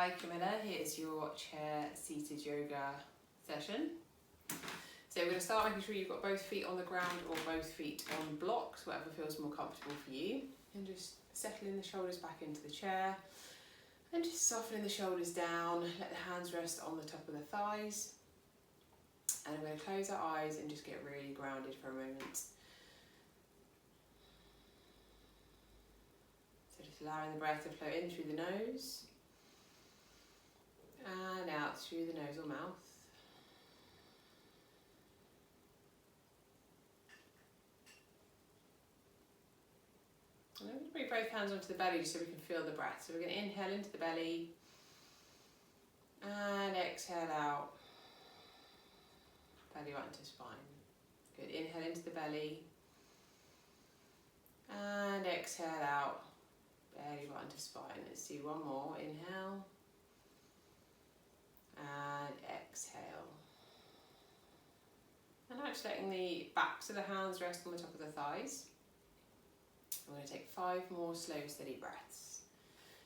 Hi Camilla, here's your chair seated yoga session. So we're going to start making sure you've got both feet on the ground or both feet on blocks, whatever feels more comfortable for you. And just settling the shoulders back into the chair and just softening the shoulders down. Let the hands rest on the top of the thighs. And I'm going to close our eyes and just get really grounded for a moment. So just allowing the breath to flow in through the nose and out through the nose or mouth. And then we're going to bring both hands onto the belly just so we can feel the breath. So we're going to inhale into the belly and exhale out. Belly right into spine. Good. Inhale into the belly and exhale out. Belly right into spine. Let's do one more. Inhale and exhale. And now just letting the backs of the hands rest on the top of the thighs. I'm going to take 5 more slow, steady breaths.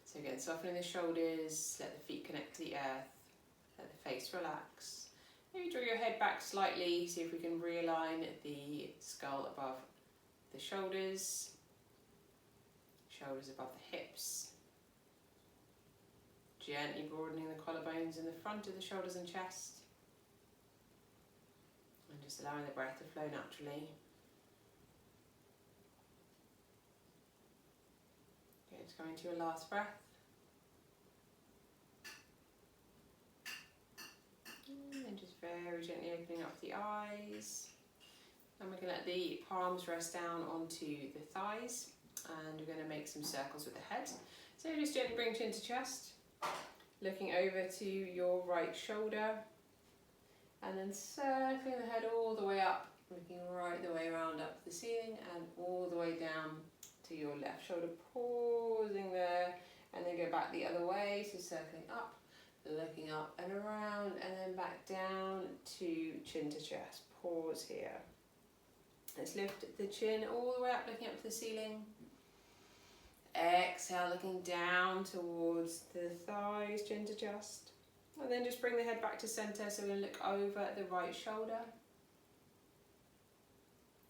So again, softening the shoulders, let the feet connect to the earth, let the face relax. Maybe draw your head back slightly, see if we can realign the skull above the shoulders, shoulders above the hips. Gently broadening the collarbones in the front of the shoulders and chest. And just allowing the breath to flow naturally. Okay, just going to your last breath. And just very gently opening up the eyes. And we're going to let the palms rest down onto the thighs. And we're going to make some circles with the head. So just gently bring chin to chest. Looking over to your right shoulder. And then circling the head all the way up. Looking right the way around up the ceiling and all the way down to your left shoulder. Pausing there. And then go back the other way. So circling up. Looking up and around and then back down to chin to chest. Pause here. Let's lift the chin all the way up, looking up to the ceiling. Exhale, looking down towards the thighs, chin to chest. And then just bring the head back to center, so we're going to look over the right shoulder.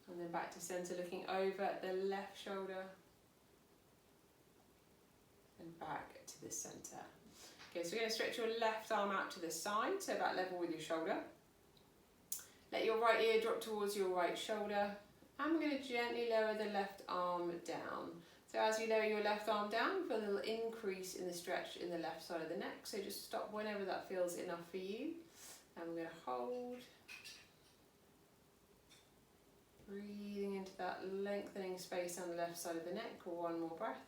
And then back to center, looking over the left shoulder. And back to the center. Okay, so we're going to stretch your left arm out to the side, so about level with your shoulder. Let your right ear drop towards your right shoulder. And we're going to gently lower the left arm down. So as you lower your left arm down, feel a little increase in the stretch in the left side of the neck. So just stop whenever that feels enough for you. And we're going to hold. Breathing into that lengthening space on the left side of the neck. One more breath.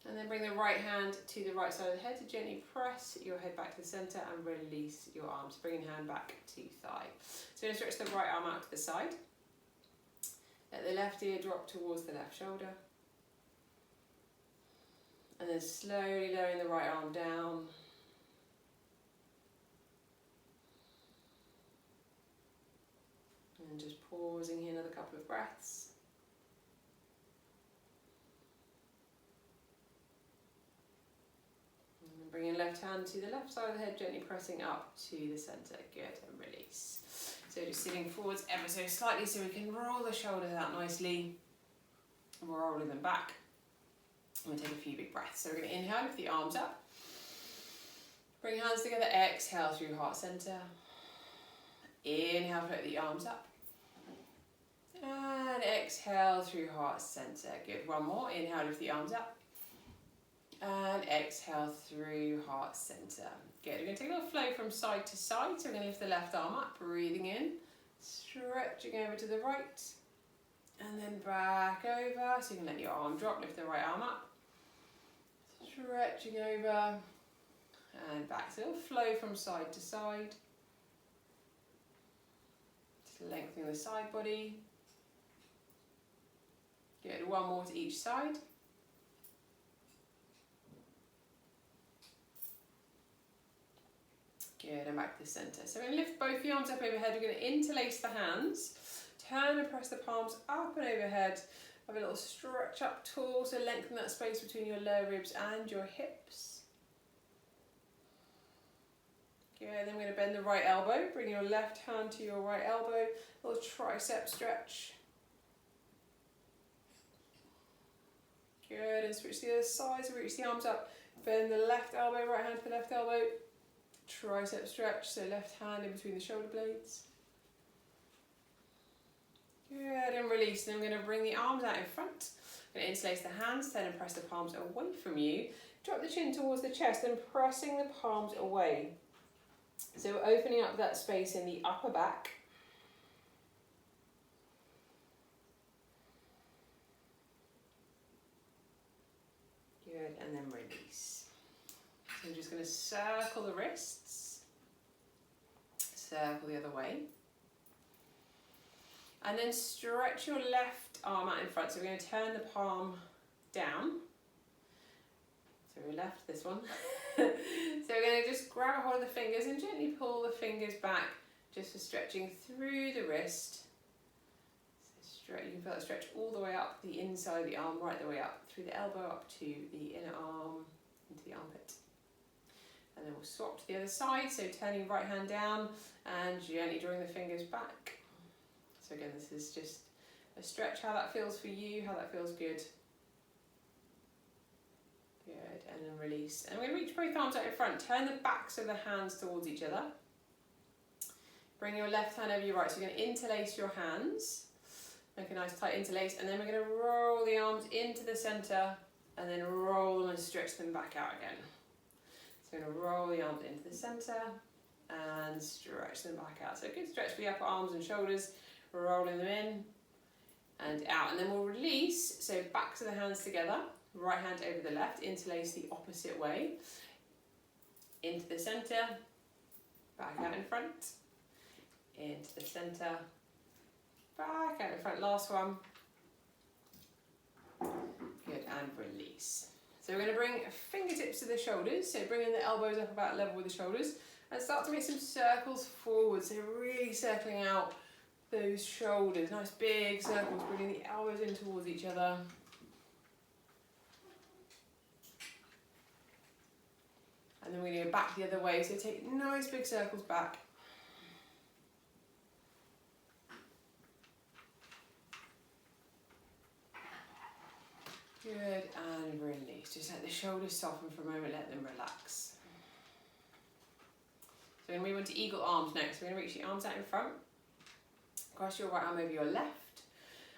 And then bring the right hand to the right side of the head to gently press your head back to the center and release your arms. Bring your hand back to thigh. So we're going to stretch the right arm out to the side. Let the left ear drop towards the left shoulder. And then slowly lowering the right arm down. And just pausing here another couple of breaths. And bring your left hand to the left side of the head, gently pressing up to the center. Good, and release. So just sitting forwards ever so slightly so we can roll the shoulders out nicely. Rolling them back. We'll take a few big breaths. So we're going to inhale, lift the arms up. Bring hands together, exhale through heart center. Inhale, float the arms up. And exhale through heart center. Good, one more. Inhale, lift the arms up. And exhale through heart center. Good, we're going to take a little flow from side to side. So we're going to lift the left arm up, breathing in, stretching over to the right, and then back over. So you can let your arm drop, lift the right arm up, stretching over, and back. So it'll flow from side to side. Just lengthening the side body. Good, one more to each side. Good, and back to the center. So we're going to lift both the arms up overhead. We're going to interlace the hands, turn and press the palms up and overhead, Have a little stretch up tall, so lengthen that space between your lower ribs and your hips. Good, then we're going to bend the right elbow, bring your left hand to your right elbow, little tricep stretch. Good, and switch to the other side, so reach the arms up, bend the left elbow, right hand to the left elbow, tricep stretch, so left hand in between the shoulder blades. Good, and release. Then I'm going to bring the arms out in front. I'm going to interlace the hands, then and press the palms away from you. Drop the chin towards the chest and pressing the palms away. So we're opening up that space in the upper back. Good, and then release. So I'm just going to circle the wrists, circle the other way. And then stretch your left arm out in front. So we're going to turn the palm down. So we left this one. So we're going to just grab a hold of the fingers and gently pull the fingers back, just for stretching through the wrist. So stretch, you can feel that stretch all the way up the inside of the arm, right the way up, through the elbow up to the inner arm, into the armpit. And then we'll swap to the other side, so turning right hand down and gently drawing the fingers back. So again, this is just a stretch, how that feels for you, how that feels good. Good, and then release. And we're going to reach both arms out in front. Turn the backs of the hands towards each other. Bring your left hand over your right. So you're going to interlace your hands. Make a nice tight interlace. And then we're going to roll the arms into the centre and then roll them and stretch them back out again. So we're going to roll the arms into the centre and stretch them back out. So a good stretch for the upper arms and shoulders. Rolling them in and out, and then we'll release, so backs of the hands together, right hand over the left, interlace the opposite way, into the centre, back out in front, into the centre, back out in front, last one, good, and release. So we're going to bring fingertips to the shoulders, so bringing the elbows up about level with the shoulders, and start to make some circles forward, so really circling out those shoulders, nice big circles, bringing the elbows in towards each other. And then we're going to go back the other way, so take nice big circles back. Good, and release. Just let the shoulders soften for a moment, let them relax. So we're going to move on to eagle arms next. We're going to reach the arms out in front. Cross your right arm over your left,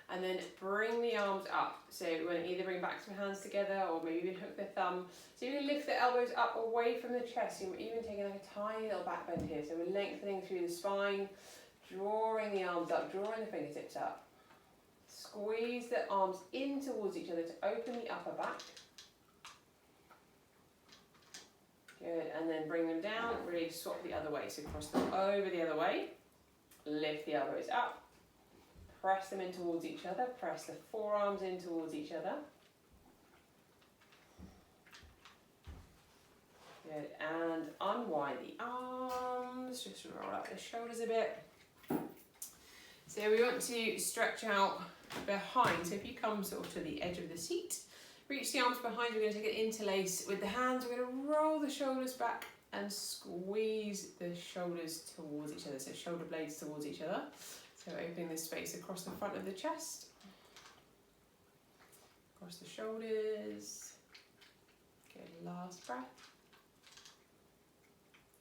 and then bring the arms up. So we're going to either bring back some hands together or maybe even hook the thumb. So you're going to lift the elbows up away from the chest. You're even taking like a tiny little back bend here. So we're lengthening through the spine, drawing the arms up, drawing the fingertips up. Squeeze the arms in towards each other to open the upper back. Good, and then bring them down, really swap the other way. So cross them over the other way. Lift the elbows up, press them in towards each other, press the forearms in towards each other. Good, and unwind the arms, just roll out the shoulders a bit. So we want to stretch out behind, so if you come sort of to the edge of the seat, reach the arms behind, you're going to take an interlace with the hands, we're going to roll the shoulders back and squeeze the shoulders towards each other, so shoulder blades towards each other. So opening this space across the front of the chest, across the shoulders. Good, last breath.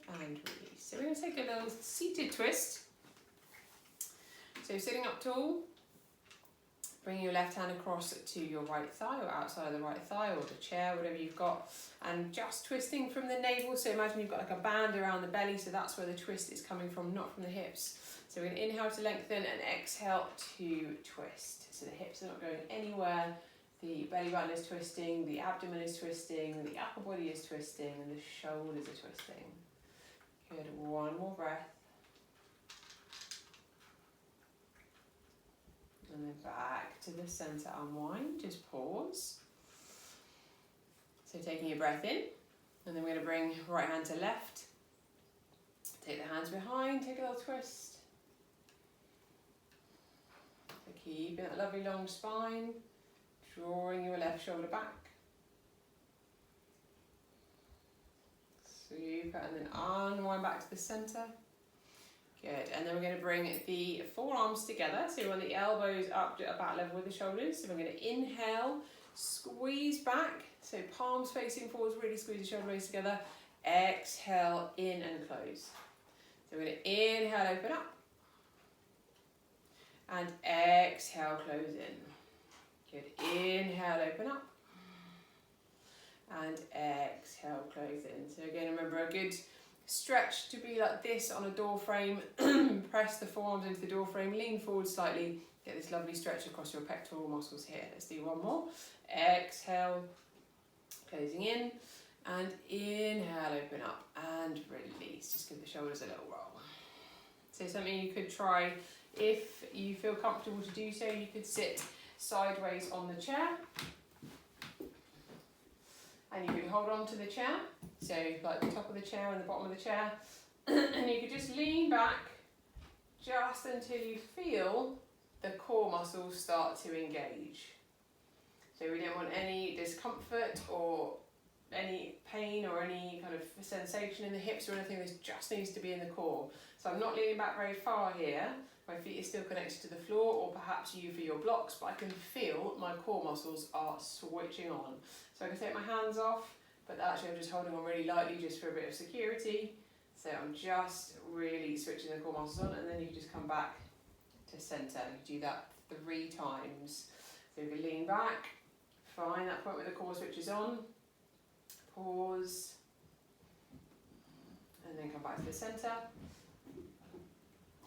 And release. So we're going to take a little seated twist. So sitting up tall, bring your left hand across to your right thigh or outside of the right thigh or the chair, whatever you've got, and just twisting from the navel. So imagine you've got like a band around the belly, so that's where the twist is coming from, not from the hips. So we're going to inhale to lengthen and exhale to twist. So the hips are not going anywhere, the belly button is twisting, the abdomen is twisting, the upper body is twisting, and the shoulders are twisting. Good, one more breath. And then back to the centre, unwind, just pause. So taking your breath in, and then we're going to bring right hand to left. Take the hands behind, take a little twist. So keep that lovely long spine. drawing your left shoulder back. Super, and then unwind back to the centre. Good, and then we're going to bring the forearms together, so we want the elbows up to about level with the shoulders. So we're going to inhale, squeeze back, so palms facing forwards, really squeeze the shoulder blades together. Exhale, in and close. So we're going to inhale, open up, and exhale, close in. Good, inhale, open up, and exhale, close in. So again, remember a good stretch to be like this on a door frame. Press the forearms into the door frame, lean forward slightly, get this lovely stretch across your pectoral muscles here. Let's do one more. Exhale, closing in, and inhale, open up, and release. Just give the shoulders a little roll. So something you could try, if you feel comfortable to do so, you could sit sideways on the chair. And you could hold on to the chair, so like the top of the chair and the bottom of the chair, and you could just lean back just until you feel the core muscles start to engage. So we don't want any discomfort or any pain or any kind of sensation in the hips or anything. This just needs to be in the core. So I'm not leaning back very far here. My feet are still connected to the floor, or perhaps you for your blocks, but I can feel my core muscles are switching on. So I can take my hands off, but actually I'm just holding on really lightly just for a bit of security. So I'm just really switching the core muscles on, and then you can just come back to centre. You do that 3 times. So you can lean back, find that point where the core switches on, pause, and then come back to the centre.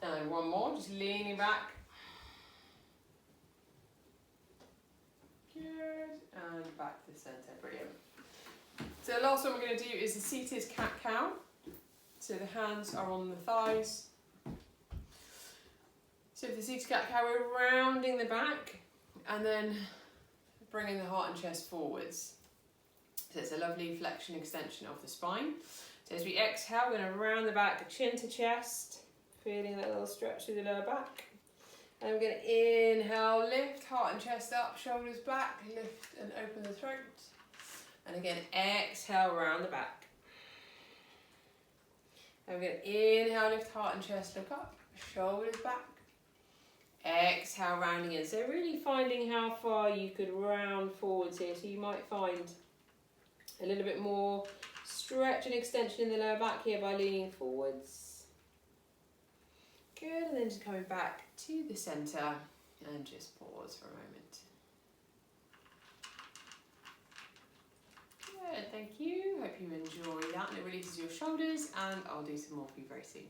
And one more, just leaning back. Good, and back to the centre, brilliant. So the last one we're going to do is the seated cat-cow. So the hands are on the thighs. So for the seated cat-cow, we're rounding the back and then bringing the heart and chest forwards. So it's a lovely flexion extension of the spine. So as we exhale, we're going to round the back, chin to chest, feeling that little stretch through the lower back. And we're going to inhale, lift, heart and chest up, shoulders back, lift and open the throat. And again, exhale, round the back. And we're going to inhale, lift, heart and chest, look up, shoulders back. Exhale, rounding in. So really finding how far you could round forwards here. So you might find a little bit more stretch and extension in the lower back here by leaning forwards. Good, and then just coming back to the centre and just pause for a moment. Good, thank you. Hope you enjoy that and it releases your shoulders, and I'll do some more for you very soon.